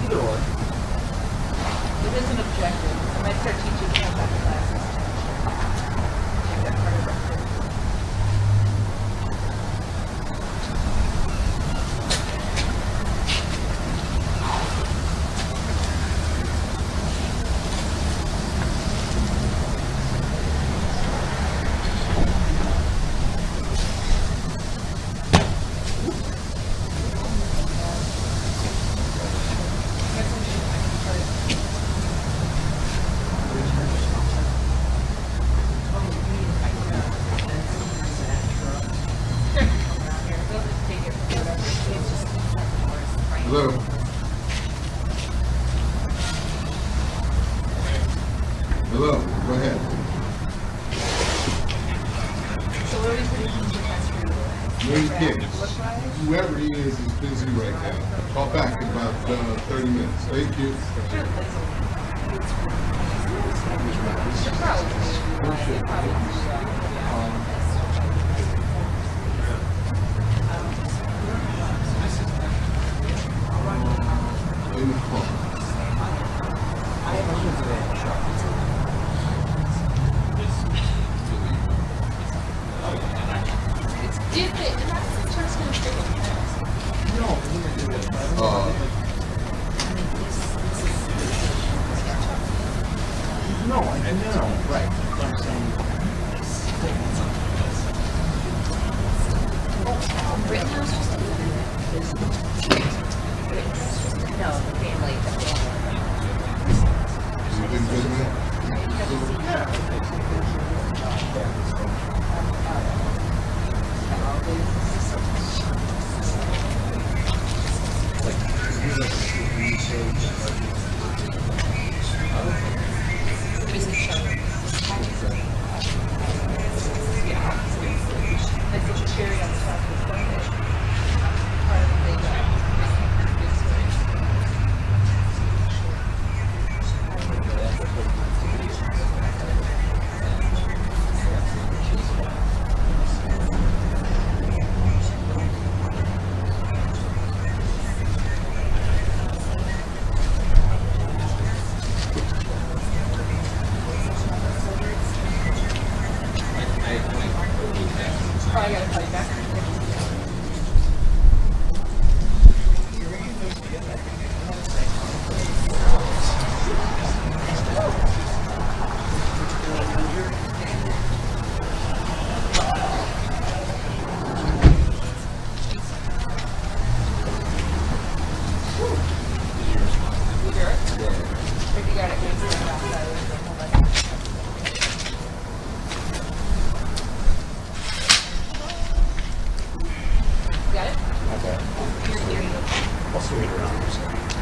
Either or. It is an objective. I might start teaching some of that classes. Make that part of it. Hello. Hello, go ahead. So what are we putting in the test for you? Maybe kids. Whoever he is busy right now. Call back in about 30 minutes. Thank you. In the car. Do you think that's the chance going to fit with you? No, right. I'm saying. Rittenhouse just a no, the family. You been good with it? I gotta call you back.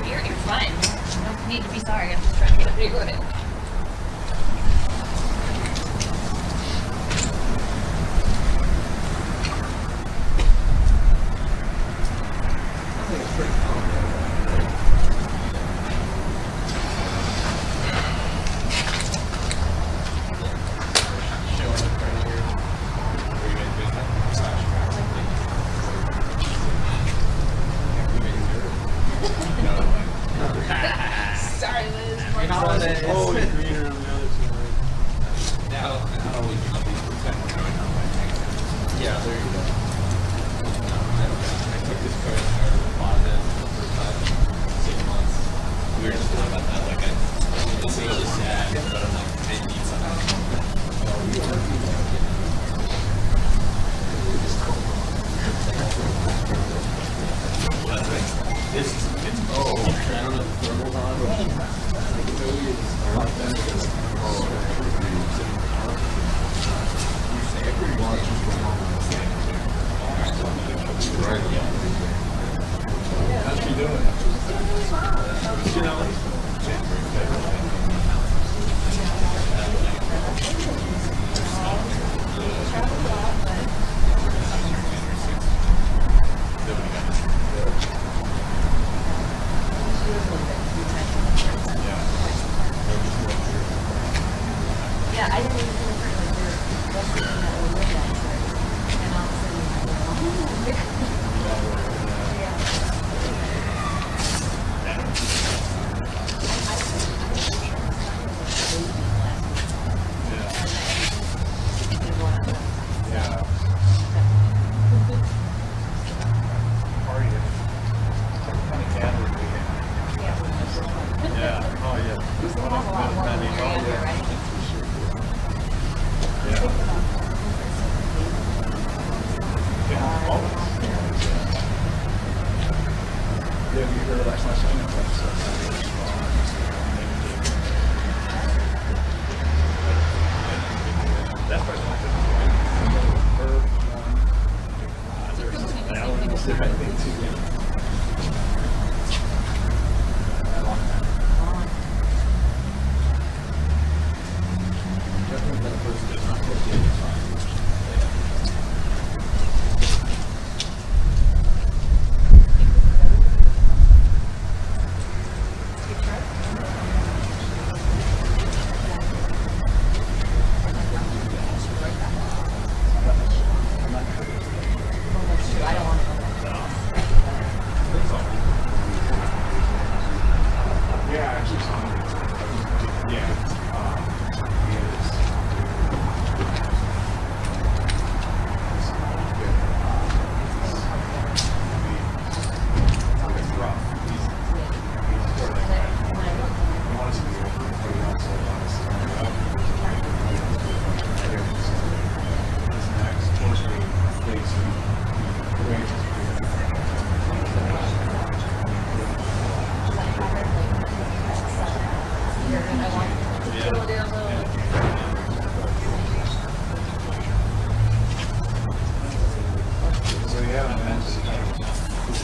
You're fine. You don't need to be sorry. I'm just trying to get up here with it. Sorry, Liz. Oh, you're greener on the other side. Yeah, there you go. I took this credit card deposit for the first time in 6 months. We were just talking about that, like, it's really sad, but I'm like, I need something. This is, I don't know if the thermal's How's she doing? Yeah, I didn't even think of her like they're best friend that will live that side. And all of a sudden, like, oh, yeah. Yeah, we heard last night. That's probably not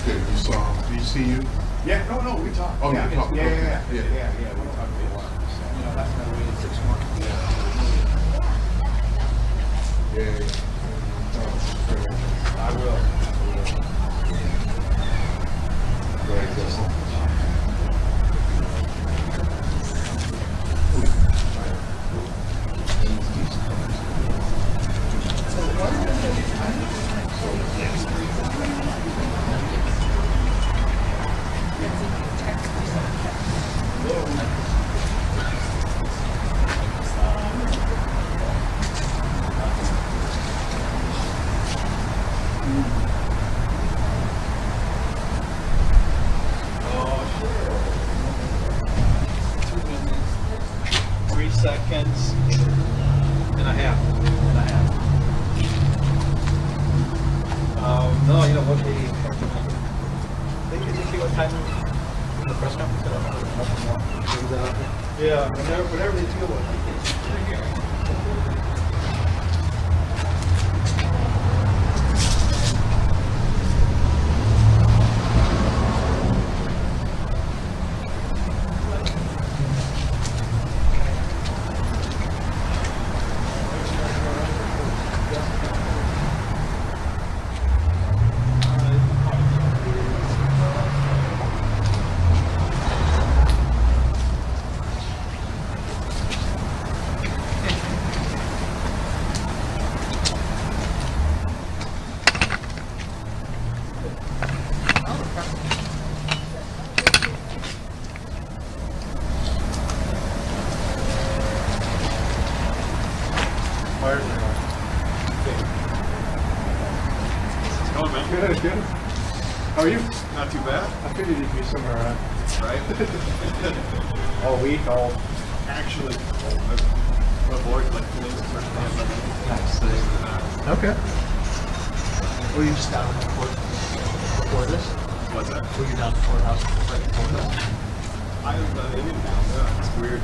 Okay, you saw, do you see you? Yeah, no, we talked. Oh, you talked, Yeah, okay. we talked a lot. You know, that's my way in 6 months. Yeah. I will. Very good. Seconds and a half. No, you know what they say what time the press conference? Yeah, whenever they feel what. Good, good. How are you? Not too bad. I figured you'd be somewhere around. Right? All week, all... Actually, my boys like feeling the first time. Nice. Okay. Were you just down in the court before this? What's that? Were you down at the courthouse right before this? I haven't done anything now. Yeah, it's weird.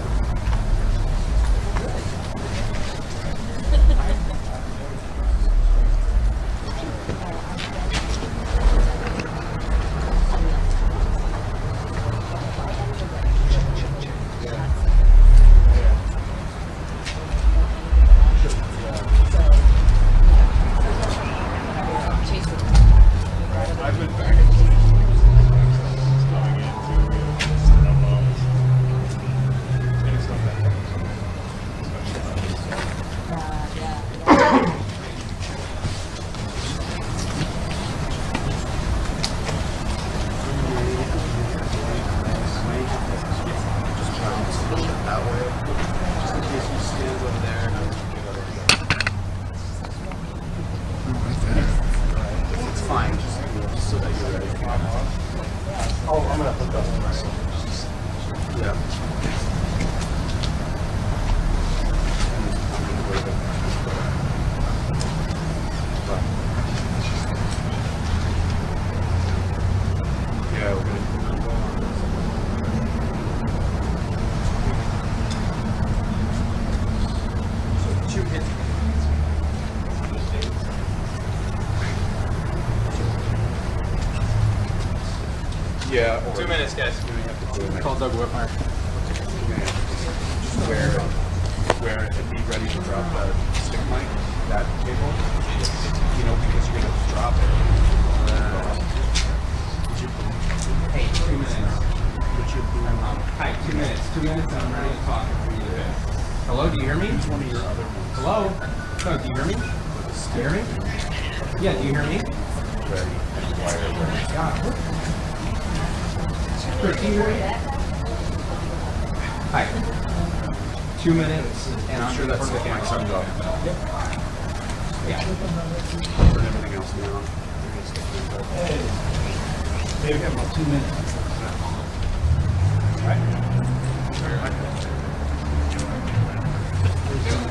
I've been back and forth. Going into and it's not that that way. Just in case you stand over there. It's fine, just so that you're ready. Oh, I'm gonna hook up to myself. Yeah. Yeah, we're gonna 2 minutes, guys. Call Doug Whitmire. Where and be ready to drop the stick mic, that cable, because you're gonna drop it. Hey, 2 minutes. Hi, 2 minutes. 2 minutes and I'm ready to talk if we need it. Hello, do you hear me? One of your other ones. Hello? Doug, do you hear me? Do you hear me? Yeah, do you hear me? Chris, do you hear me? Hi. 2 minutes and I'm Sure, that's the my son's off. Yeah. Turn everything else down. They've got about 2 minutes.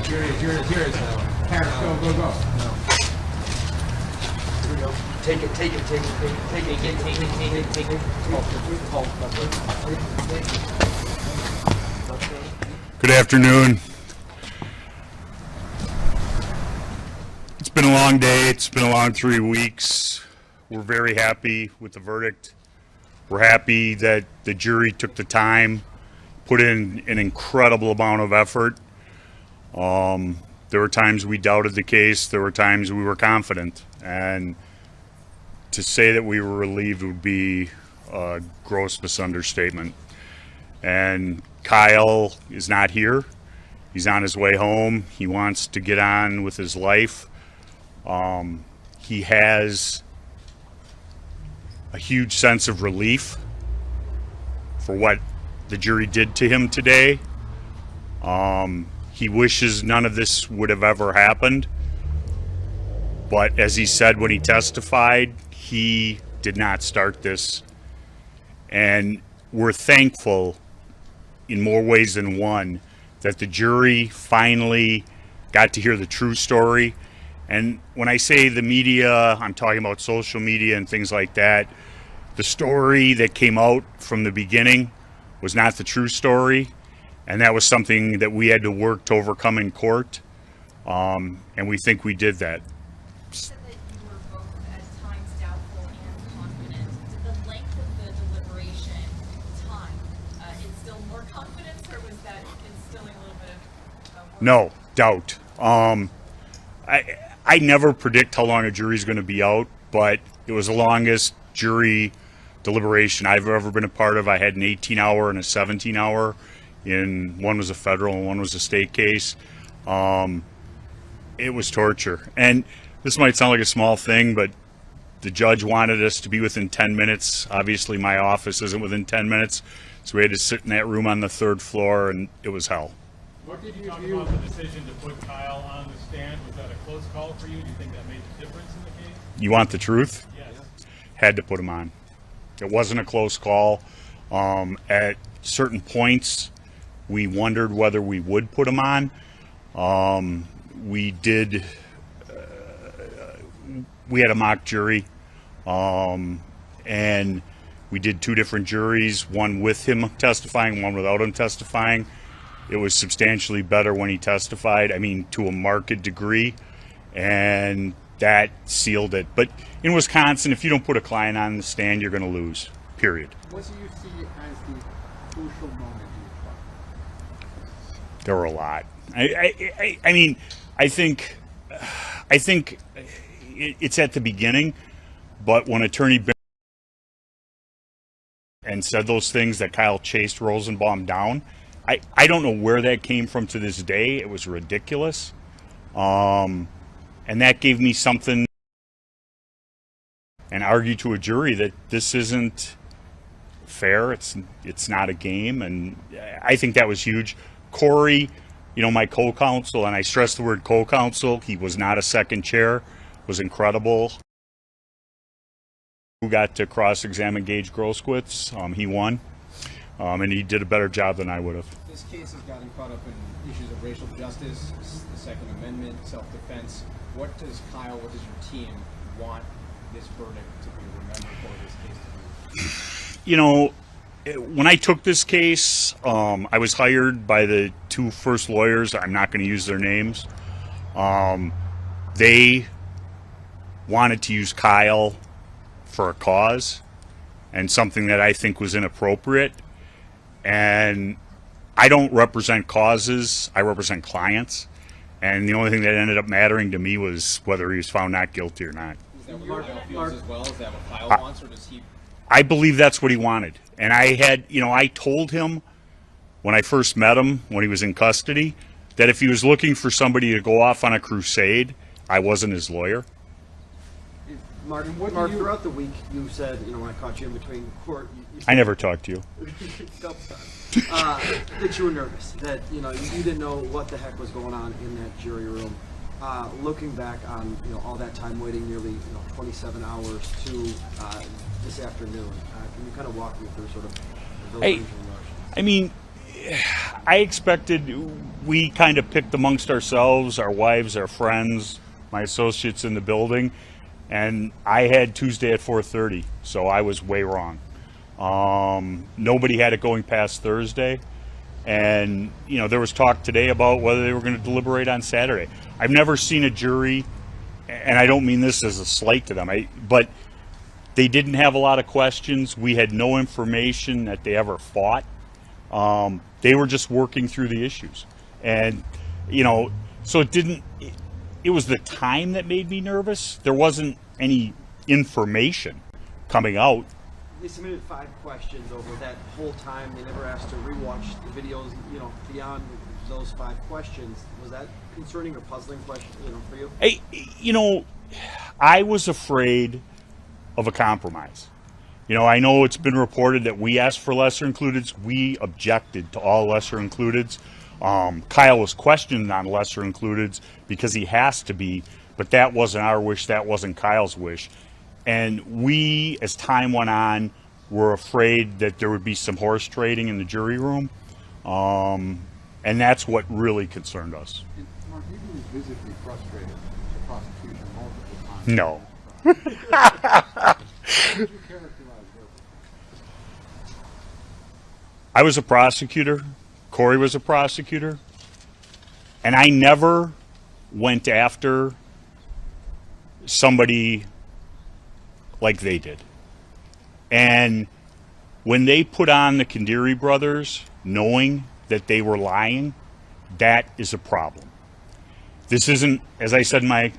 Here it is. Harris, go. Take it. Good afternoon. It's been a long day. It's been a long 3 weeks. We're very happy with the verdict. We're happy that the jury took the time, put in an incredible amount of effort. There were times we doubted the case. There were times we were confident. And to say that we were relieved would be a gross misunderstatement. And Kyle is not here. He's on his way home. He wants to get on with his life. He has a huge sense of relief for what the jury did to him today. He wishes none of this would have ever happened. But as he said when he testified, he did not start this. And we're thankful in more ways than one that the jury finally got to hear the true story. And when I say the media, I'm talking about social media and things like that. The story that came out from the beginning was not the true story. And that was something that we had to work to overcome in court. And we think we did that. You said that you were both at times doubtful and confident. Did the length of the deliberation time instill more confidence, or was that instilling a little bit of No, doubt. I never predict how long a jury's going to be out, but it was the longest jury deliberation I've ever been a part of. I had an 18-hour and a 17-hour. One was a federal and one was a state case. It was torture. And this might sound like a small thing, but the judge wanted us to be within 10 minutes. Obviously, my office isn't within 10 minutes, so we had to sit in that room on the 3rd floor, and it was hell. What did you talk about the decision to put Kyle on the stand? Was that a close call for you? Do you think that made a difference in the case? You want the truth? Yes. Had to put him on. It wasn't a close call. At certain points, we wondered whether we would put him on. We did. We had a mock jury, and we did 2 different juries, one with him testifying, one without him testifying. It was substantially better when he testified, to a marked degree, and that sealed it. But in Wisconsin, if you don't put a client on the stand, you're going to lose, period. What do you see as the crucial moment in your trial? There were a lot. I think it's at the beginning, but when Attorney Barron and said those things that Kyle chased Rosenbaum down, I don't know where that came from to this day. It was ridiculous. And that gave me something and argue to a jury that this isn't fair. It's not a game. And I think that was huge. Corey, my co-counsel, and I stress the word co-counsel, he was not a second chair, was incredible. Who got to cross-examine Gage Groskowitz. He won. And he did a better job than I would have. This case has gotten caught up in issues of racial justice, the Second Amendment, self-defense. What does Kyle, what does your team want this verdict to be remembered for, this case to be? When I took this case, I was hired by the 2 first lawyers. I'm not going to use their names. They wanted to use Kyle for a cause, and something that I think was inappropriate. And I don't represent causes, I represent clients. And the only thing that ended up mattering to me was whether he was found not guilty or not. Is that what Kyle feels as well? Is that what Kyle wants, or does he? I believe that's what he wanted. And I told him when I first met him, when he was in custody, that if he was looking for somebody to go off on a crusade, I wasn't his lawyer. Mark, throughout the week, you said, when I caught you in between court, you said, I never talked to you. that you were nervous, that you didn't know what the heck was going on in that jury room. Looking back on all that time waiting, nearly 27 hours to this afternoon, can you kind of walk me through sort of those emotions? I mean, I expected, we kind of picked amongst ourselves, our wives, our friends, my associates in the building, and I had Tuesday at 4:30, so I was way wrong. Nobody had it going past Thursday, and there was talk today about whether they were going to deliberate on Saturday. I've never seen a jury, and I don't mean this as a slight to them, but they didn't have a lot of questions. We had no information that they ever fought. They were just working through the issues, and so it was the time that made me nervous. There wasn't any information coming out. They submitted 5 questions over that whole time. They never asked to rewatch the videos, beyond those 5 questions. Was that concerning or puzzling question, for you? I was afraid of a compromise. I know it's been reported that we asked for lesser includeds. We objected to all lesser includeds. Kyle was questioned on lesser includeds because he has to be, but that wasn't our wish, that wasn't Kyle's wish. And we, as time went on, were afraid that there would be some horse trading in the jury room. And that's what really concerned us. And Mark, you've been visibly frustrated with the prosecution multiple times. No. How would you characterize their performance? I was a prosecutor. Corey was a prosecutor. And I never went after somebody like they did. And when they put on the Kandiri brothers, knowing that they were lying, that is a problem. This isn't, as I said in my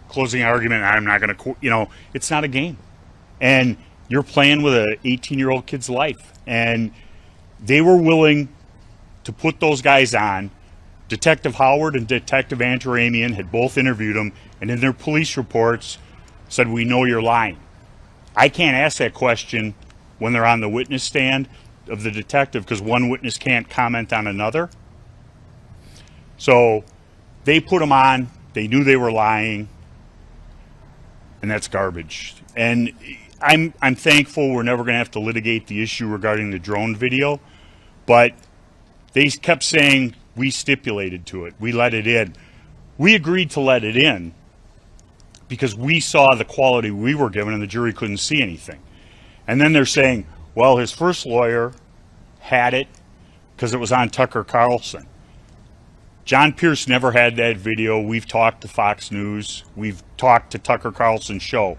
closing argument, I'm not going to, it's not a game. And you're playing with an 18-year-old kid's life. And they were willing to put those guys on. Detective Howard and Detective Antaramian had both interviewed them, and in their police reports said, "We know you're lying." I can't ask that question when they're on the witness stand of the detective because one witness can't comment on another. So they put them on. They knew they were lying, and that's garbage. And I'm thankful we're never going to have to litigate the issue regarding the drone video, but they kept saying we stipulated to it. We let it in. We agreed to let it in because we saw the quality we were given and the jury couldn't see anything. And then they're saying, well, his first lawyer had it because it was on Tucker Carlson. John Pierce never had that video. We've talked to Fox News. We've talked to Tucker Carlson's show.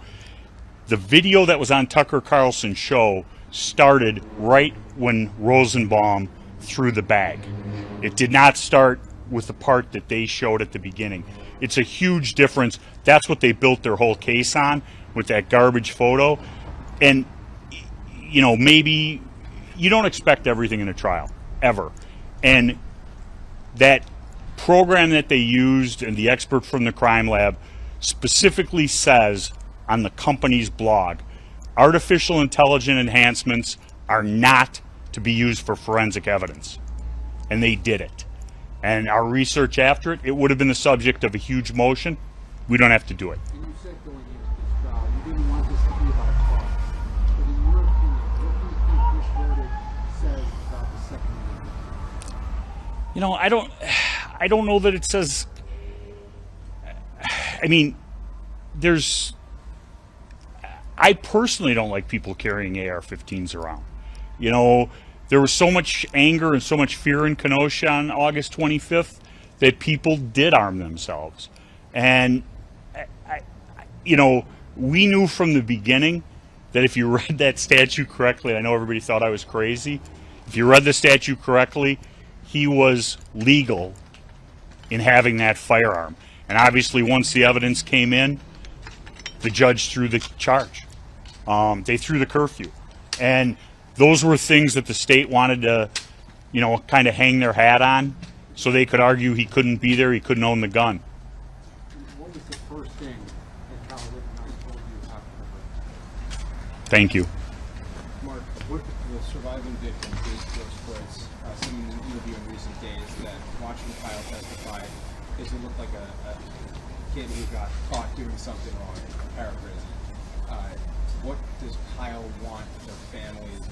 The video that was on Tucker Carlson's show started right when Rosenbaum threw the bag. It did not start with the part that they showed at the beginning. It's a huge difference. That's what they built their whole case on, with that garbage photo. And, maybe you don't expect everything in a trial, ever. And that program that they used and the expert from the crime lab specifically says on the company's blog, artificial intelligence enhancements are not to be used for forensic evidence. And they did it. And our research after it, it would have been the subject of a huge motion. We don't have to do it. And you said going into this trial, you didn't want this to be about cause. But in your opinion, what do you think this verdict says about the Second Amendment? I don't know that it says. I personally don't like people carrying AR-15s around. There was so much anger and so much fear in Kenosha on August 25th that people did arm themselves. And, we knew from the beginning that if you read that statute correctly, I know everybody thought I was crazy. If you read the statute correctly, he was legal in having that firearm. And obviously, once the evidence came in, the judge threw the charge. They threw the curfew. And those were things that the state wanted to, kind of hang their hat on, so they could argue he couldn't be there, he couldn't own the gun. What was the first thing that Kyle Rittenhouse told you after the verdict? Thank you. Mark, what the surviving victim, Grace Gross, said in an interview in recent days that watching Kyle testify doesn't look like a kid who got caught doing something wrong. I'm paraphrasing. What does Kyle want the families of the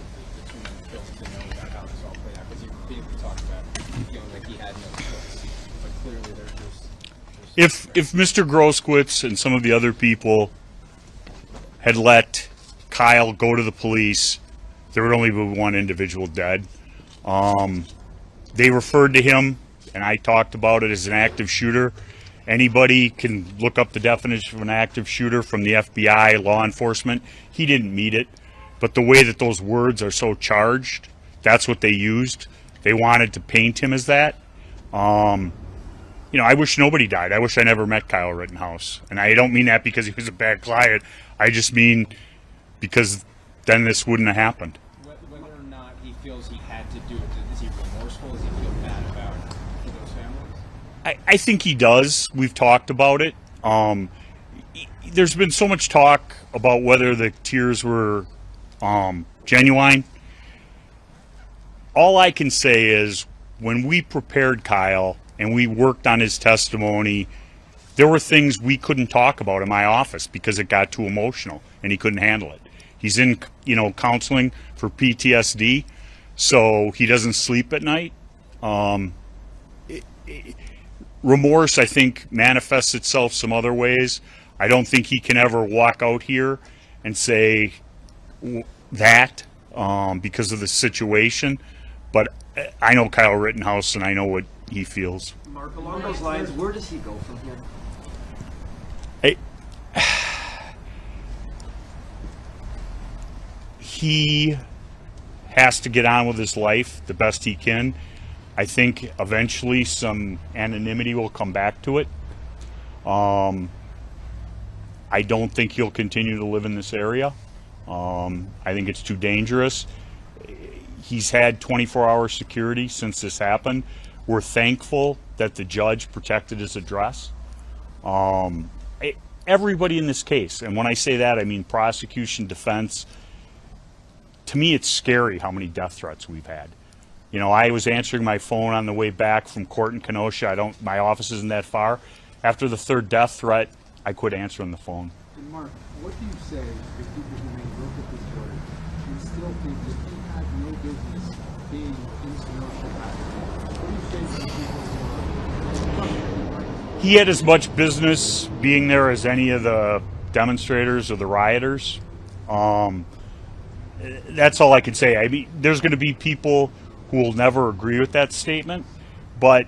two men killed to know about how this all played out? Because he repeatedly talked about feeling like he had no choice, but clearly there's If Mr. Grosskreutz and some of the other people had let Kyle go to the police, there would only be one individual dead. They referred to him, and I talked about it, as an active shooter. Anybody can look up the definition of an active shooter from the FBI, law enforcement. He didn't meet it, but the way that those words are so charged, that's what they used. They wanted to paint him as that. I wish nobody died. I wish I never met Kyle Rittenhouse. And I don't mean that because he was a bad client. I just mean because then this wouldn't have happened. whether or not he feels he had to do it. Is he remorseful? Does he feel bad about for those families? I think he does. We've talked about it. There's been so much talk about whether the tears were genuine. All I can say is when we prepared Kyle and we worked on his testimony, there were things we couldn't talk about in my office because it got too emotional and he couldn't handle it. He's in, counseling for PTSD, so he doesn't sleep at night. Remorse, I think, manifests itself some other ways. I don't think he can ever walk out here and say that because of the situation. But I know Kyle Rittenhouse, and I know what he feels. Mark, along those lines, where does he go from here? He has to get on with his life the best he can. I think eventually some anonymity will come back to it. I don't think he'll continue to live in this area. I think it's too dangerous. He's had 24-hour security since this happened. We're thankful that the judge protected his address. Everybody in this case, and when I say that, I mean prosecution, defense. To me, it's scary how many death threats we've had. I was answering my phone on the way back from court in Kenosha. My office isn't that far. After the third death threat, I quit answering the phone. And Mark, what do you say if people who may look at this verdict and still think that he had no business being in Kenosha back then? What do you say to the people who are He had as much business being there as any of the demonstrators or the rioters. That's all I can say. I mean, there's going to be people who will never agree with that statement, but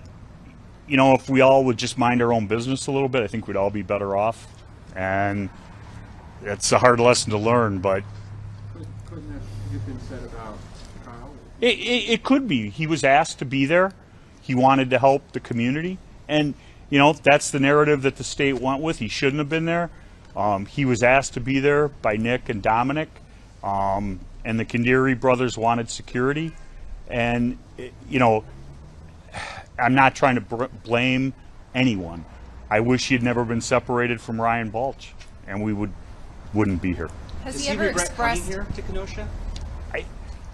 if we all would just mind our own business a little bit, I think we'd all be better off. And it's a hard lesson to learn, but couldn't that have been said about Kyle? it could be. He was asked to be there. He wanted to help the community, and that's the narrative that the state went with. He shouldn't have been there. He was asked to be there by Nick and Dominic, and the Kandiri brothers wanted security. And I'm not trying to blame anyone. I wish he had never been separated from Ryan Balch, and we wouldn't be here. Has Does he ever regret coming expressed? here to Kenosha?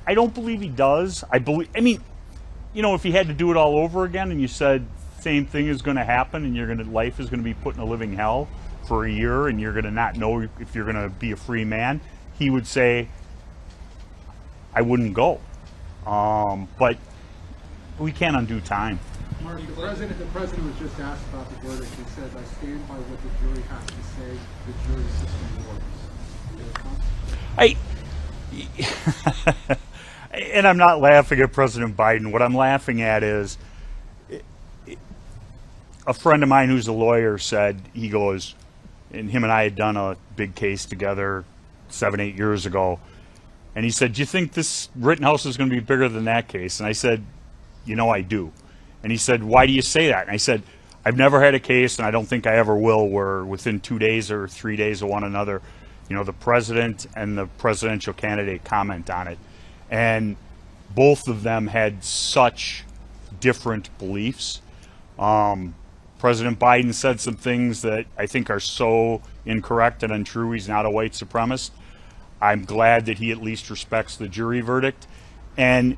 I don't believe he does. If he had to do it all over again, and you said same thing is going to happen, and life is going to be put in a living hell for a year, and you're going to not know if you're going to be a free man, he would say, I wouldn't go. But we can't undo time. Mark, the president was just asked about the verdict. He said, I stand by what the jury has to say. The jury system works. And I'm not laughing at President Biden. What I'm laughing at is a friend of mine who's a lawyer said, he goes, and him and I had done a big case together 7-8 years ago. And he said, do you think this Rittenhouse is going to be bigger than that case? And I said, I do. And he said, why do you say that? And I said, I've never had a case, and I don't think I ever will, where within 2 days or 3 days of one another, the president and the presidential candidate comment on it. And both of them had such different beliefs. President Biden said some things that I think are so incorrect and untrue. He's not a white supremacist. I'm glad that he at least respects the jury verdict. And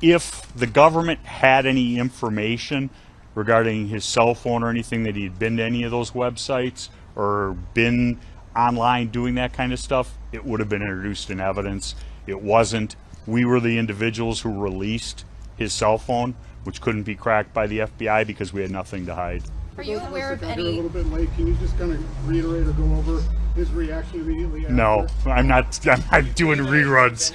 if the government had any information regarding his cell phone or anything, that he had been to any of those websites or been online doing that kind of stuff, it would have been introduced in evidence. It wasn't. We were the individuals who released his cell phone, which couldn't be cracked by the FBI because we had nothing to hide. Are you aware of Got here a any? little bit late. Can you just kind of reiterate or go over his reaction immediately after? No, I'm not doing reruns.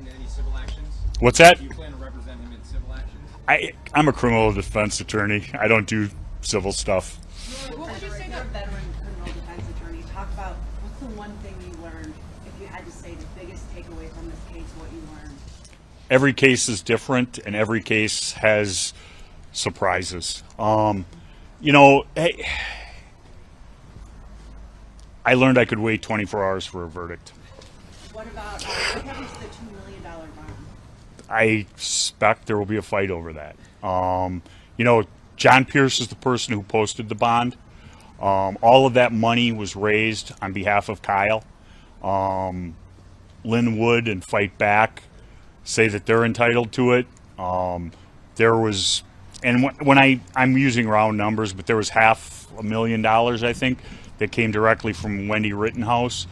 In any civil actions? What's that? Do you plan to represent him in civil actions? I'm a criminal defense attorney. I don't do civil stuff. What would you say You're a that? veteran criminal defense attorney. Talk about what's the one thing you learned, if you had to say the biggest takeaway from this case, what you learned. Every case is different, and every case has surprises. Hey, I learned I could wait 24 hours for a verdict. What about what happens to the $2 million bond? I suspect there will be a fight over that. John Pierce is the person who posted the bond. All of that money was raised on behalf of Kyle. Lynn Wood and Fight Back say that they're entitled to it. There was, and when I'm using round numbers, but there was $500,000, I think, that came directly from Wendy Rittenhouse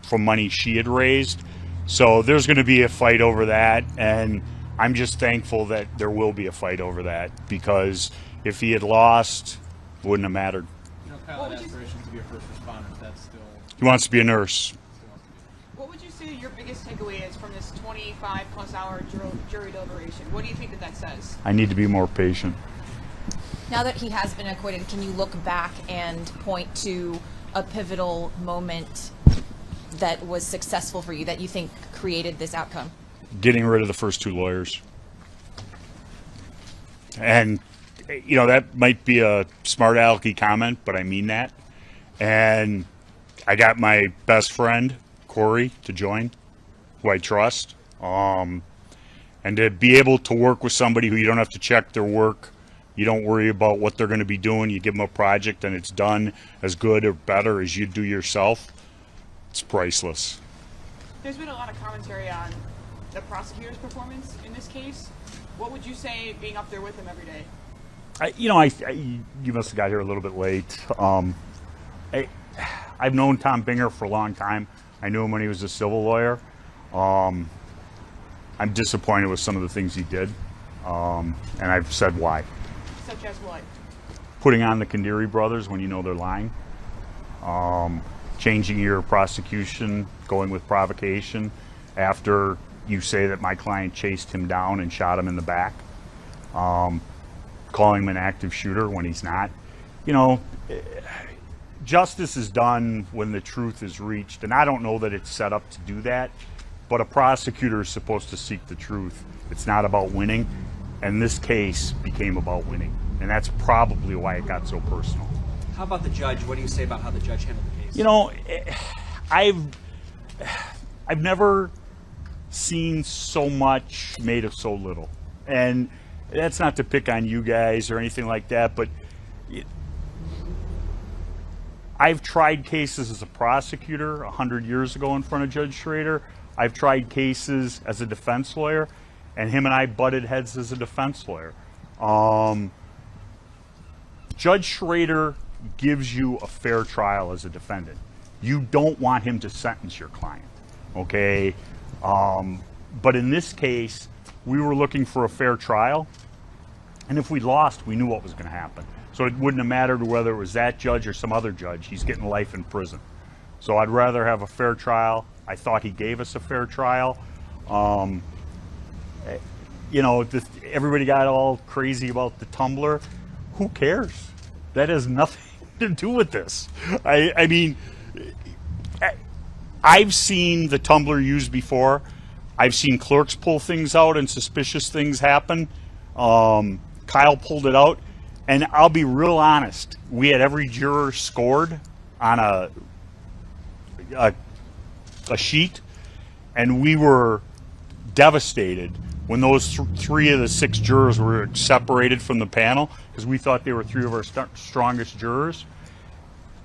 from money she had raised. So there's going to be a fight over that, and I'm just thankful that there will be a fight over that, because if he had lost, it wouldn't have mattered. Kyle had aspirations to be a first responder. That's still. He wants to be a nurse. What would you say your biggest takeaway is from this 25+ hour jury deliberation? What do you think that says? I need to be more patient. Now that he has been acquitted, can you look back and point to a pivotal moment that was successful for you, that you think created this outcome? Getting rid of the first two lawyers. And, that might be a smart alecky comment, but I mean that. And I got my best friend, Corey, to join, who I trust. And to be able to work with somebody who you don't have to check their work. You don't worry about what they're going to be doing. You give them a project and it's done as good or better as you do yourself. It's priceless. There's been a lot of commentary on the prosecutor's performance in this case. What would you say being up there with him every day? You must have got here a little bit late. I've known Tom Binger for a long time. I knew him when he was a civil lawyer. I'm disappointed with some of the things he did, and I've said why. Such as what? Putting on the Kandiri brothers when you know they're lying. Changing your prosecution, going with provocation after you say that my client chased him down and shot him in the back. Calling him an active shooter when he's not. Justice is done when the truth is reached, and I don't know that it's set up to do that, but a prosecutor is supposed to seek the truth. It's not about winning, and this case became about winning, and that's probably why it got so personal. How about the judge? What do you say about how the judge handled the case? I've never seen so much made of so little, and that's not to pick on you guys or anything like that, but I've tried cases as a prosecutor 100 years ago in front of Judge Schrader. I've tried cases as a defense lawyer, and him and I butted heads as a defense lawyer. Judge Schrader gives you a fair trial as a defendant. You don't want him to sentence your client, okay? But in this case, we were looking for a fair trial, and if we lost, we knew what was going to happen. So it wouldn't have mattered whether it was that judge or some other judge. He's getting life in prison. So I'd rather have a fair trial. I thought he gave us a fair trial. Everybody got all crazy about the Tumblr. Who cares? That has nothing to do with this. I mean, I've seen the tumbler used before. I've seen clerks pull things out and suspicious things happen. Kyle pulled it out, and I'll be real honest. We had every juror scored on a sheet, and we were devastated when those 3 of the 6 jurors were separated from the panel because we thought they were 3 of our strongest jurors,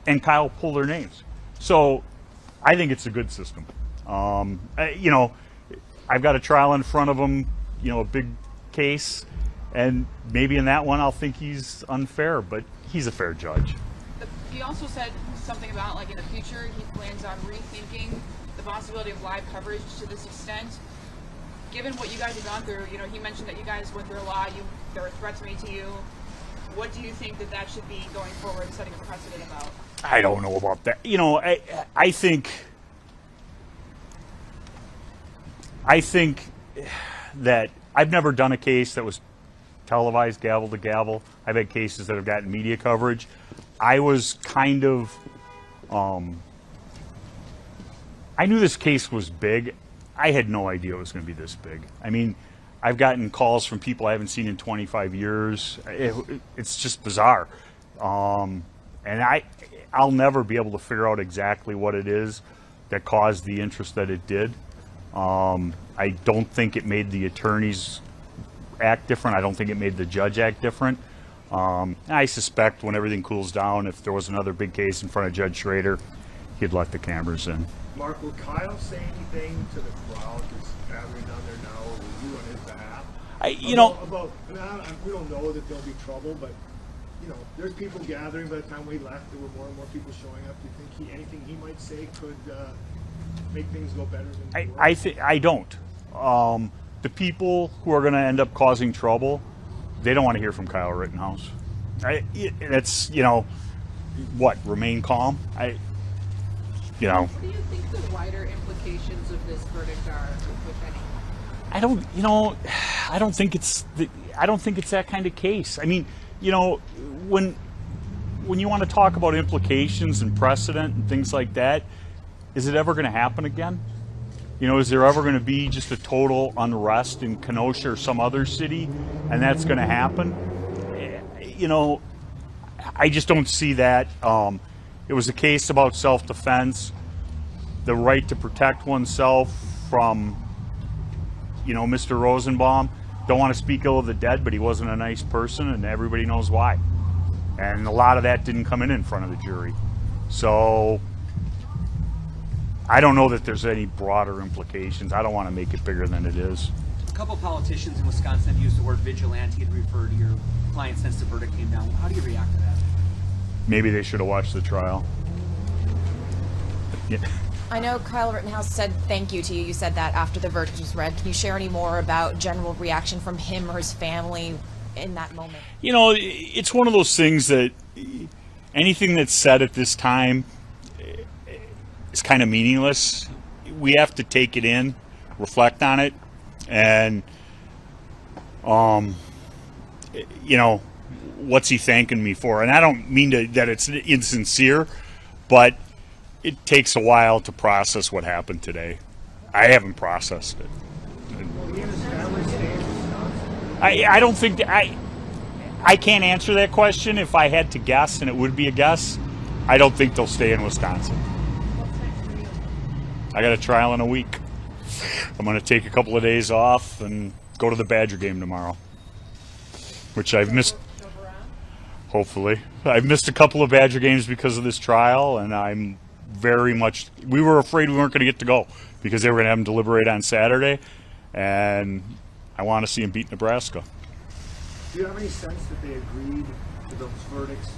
and Kyle pulled their names. So I think it's a good system. You know, I've got a trial in front of him, you know, a big case, and maybe in that one I'll think he's unfair, but he's a fair judge. He also said something about, like, in the future he plans on rethinking the possibility of live coverage to this extent. Given what you guys have gone through, you know, he mentioned that you guys went through a lot, there were threats made to you. What do you think that should be going forward, setting a precedent about? I don't know about that. You know, I think that I've never done a case that was televised gavel to gavel. I've had cases that have gotten media coverage. I was kind of, I knew this case was big. I had no idea it was going to be this big. I mean, I've gotten calls from people I haven't seen in 25 years. It's just bizarre. And I'll never be able to figure out exactly what it is that caused the interest that it did. I don't think it made the attorneys act different. I don't think it made the judge act different. I suspect when everything cools down, if there was another big case in front of Judge Schrader, he'd let the cameras in. Mark, will Kyle say anything to the crowd that's gathering down there now, or will you on his behalf? We don't know that there'll be trouble, but you know, there's people gathering. By the time we left, there were more and more people showing up. Do you think anything he might say could make things go better than I don't. The people who are going to end up causing trouble, they don't want to hear from Kyle Rittenhouse. It's, you know, what, remain calm? You know. What do you think the wider implications of this verdict are, if any? I don't think it's that kind of case. I mean, you know, when you want to talk about implications and precedent and things like that, is it ever going to happen again? You know, is there ever going to be just a total unrest in Kenosha or some other city, and that's going to happen? You know, I just don't see that. It was a case about self-defense, the right to protect oneself from, you know, Mr. Rosenbaum. Don't want to speak ill of the dead, but he wasn't a nice person, and everybody knows why. And a lot of that didn't come in front of the jury. So I don't know that there's any broader implications. I don't want to make it bigger than it is. A couple politicians in Wisconsin have used the word vigilante to refer to your client since the verdict came down. How do you react to that? Maybe they should have watched the trial. Yeah. I know Kyle Rittenhouse said thank you to you. You said that after the verdict was read. Can you share any more about general reaction from him or his family in that moment? You know, it's one of those things that anything that's said at this time is kind of meaningless. We have to take it in, reflect on it, and you know, what's he thanking me for? And I don't mean that it's insincere, but it takes a while to process what happened today. I haven't processed it. I don't think I can't answer that question. If I had to guess, and it would be a guess, I don't think they'll stay in Wisconsin. I got a trial in a week. I'm going to take a couple of days off and go to the Badger game tomorrow, which I've missed. Hopefully. I've missed a couple of Badger games because of this trial, and I'm very much, we were afraid we weren't going to get to go because they were going to have them deliberate on Saturday, and I want to see them beat Nebraska. Do you have any sense that they agreed to those verdicts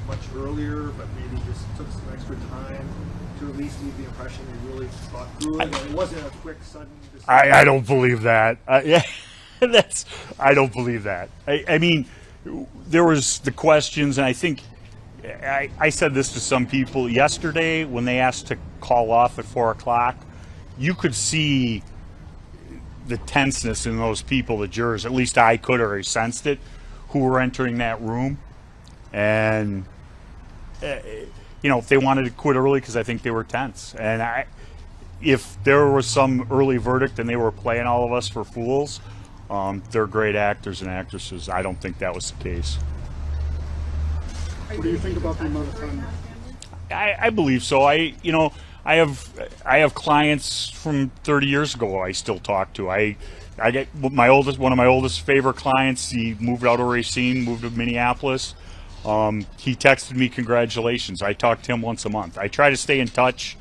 much earlier, but maybe just took some extra time to at least leave the impression they really thought through it? It wasn't a quick, sudden decision. I don't believe that. Yeah, I don't believe that. I mean, there was the questions, and I think I said this to some people yesterday when they asked to call off at 4 o'clock. You could see the tenseness in those people, the jurors. At least I could, or I sensed it, who were entering that room. And you know, if they wanted to quit early, because I think they were tense. And if there was some early verdict and they were playing all of us for fools, they're great actors and actresses. I don't think that was the case. What do you think about the amount of time? I believe so. I have clients from 30 years ago I still talk to. I get one of my oldest favorite clients. He moved out of Racine, moved to Minneapolis. He texted me congratulations. I talk to him once a month. I try to stay in touch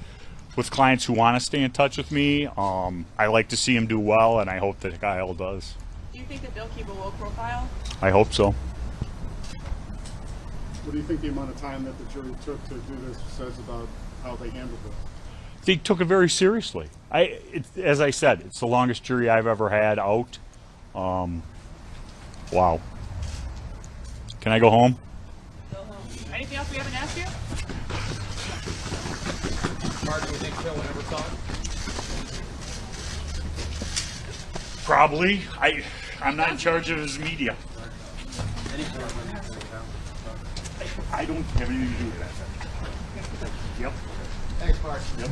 with clients who want to stay in touch with me. I like to see him do well, and I hope that Kyle does. Do you think that they'll keep a low profile? I hope so. What do you think the amount of time that the jury took to do this says about how they handled it? They took it very seriously. As I said, it's the longest jury I've ever had out. Wow. Can I go home? Anything else we haven't asked you? Mark, do you think Phil would ever talk? Probably. I'm not in charge of his media. I don't have anything to do with that. Yep. Thanks, Mark. Yep.